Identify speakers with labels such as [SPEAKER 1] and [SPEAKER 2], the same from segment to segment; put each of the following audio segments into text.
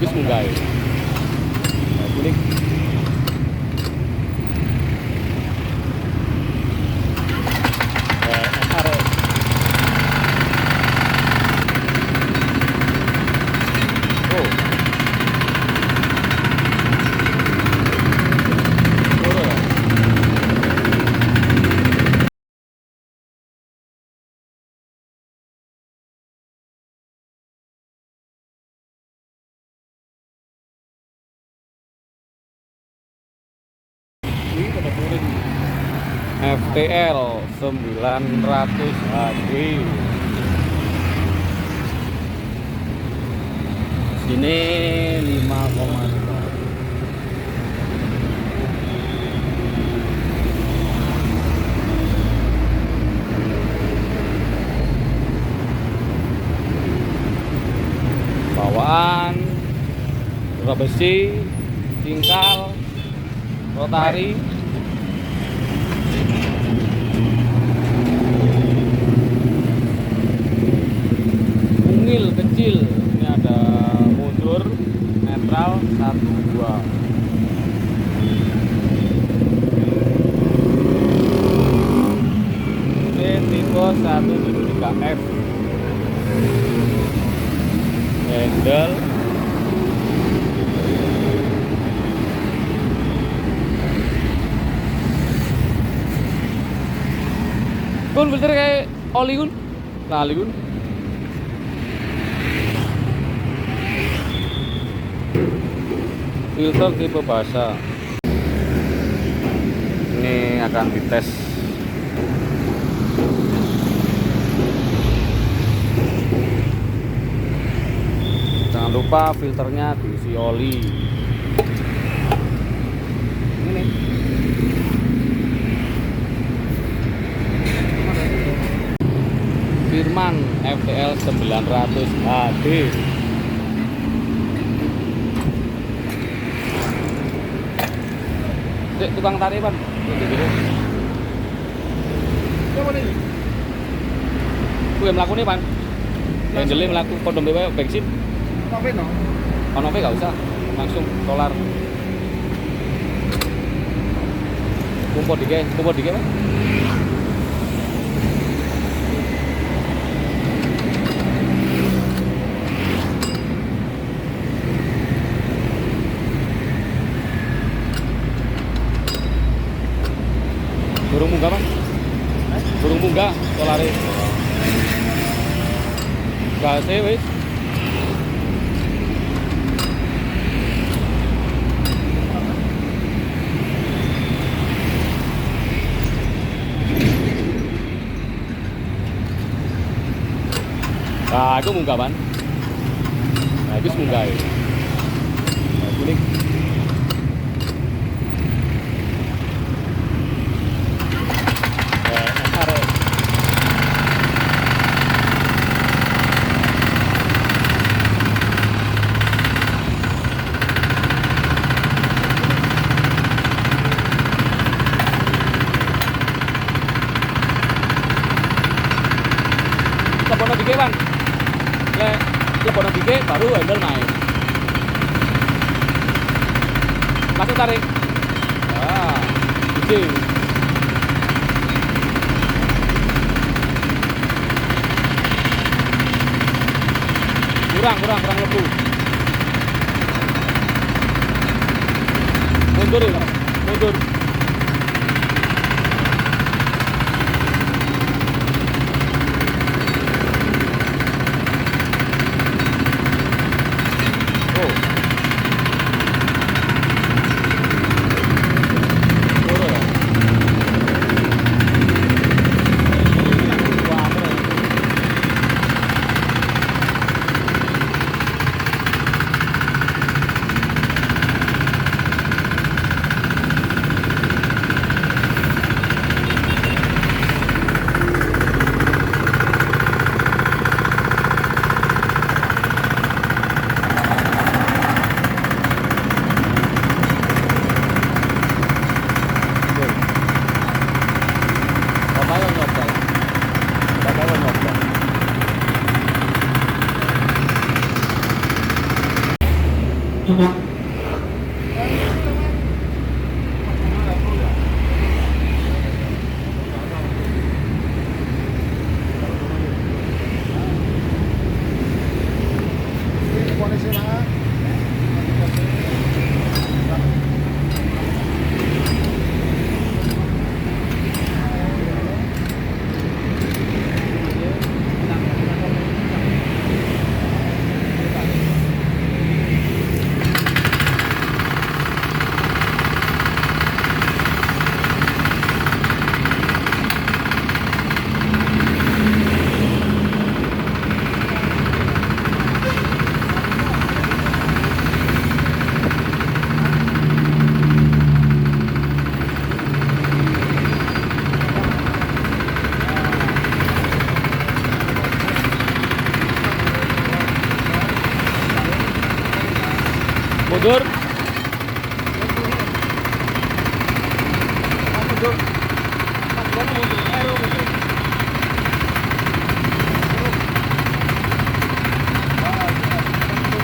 [SPEAKER 1] Bagus munggah. Kuning. FTL 900 HD. Sini 5,5. Bawaan, roda besi, tingkal, rotari. Mungil kecil, ini ada mundur, netral, 1, 2. Ini tipe 173F. Handle kun filter kayak oli kun lali kun. Filter tipe basah. Ini akan dites. Jangan lupa filternya diisi oli. Ini Firman FTL 900 HD. Dek, tukang tarik pan.
[SPEAKER 2] Coba nih.
[SPEAKER 1] Gue melaku nih pan. Handle melaku kondom BW bensin.
[SPEAKER 2] Apa no?
[SPEAKER 1] Ono gak usah, langsung solar. Kumpul dike pan. Burung munggah pan. Burung munggah solare. Gase wis. Nah, itu munggah pan. Nah, itu munggah ya. Nah, kuning. Lepono dike pan. Lepono dike baru handle main. Langsung tarik. Ah, gede. Kurang lebu. Mundur ya, mundur. Mundur.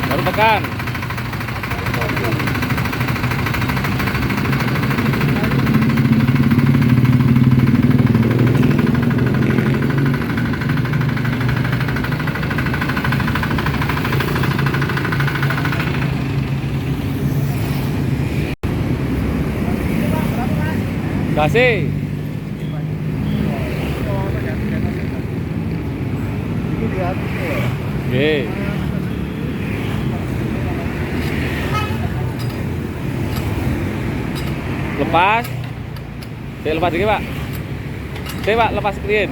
[SPEAKER 1] Baru tekan. Kasih. Oke. Lepas. Saya lepas dikit, Pak. Saya, Pak, lepas screen.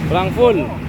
[SPEAKER 1] Pulang full.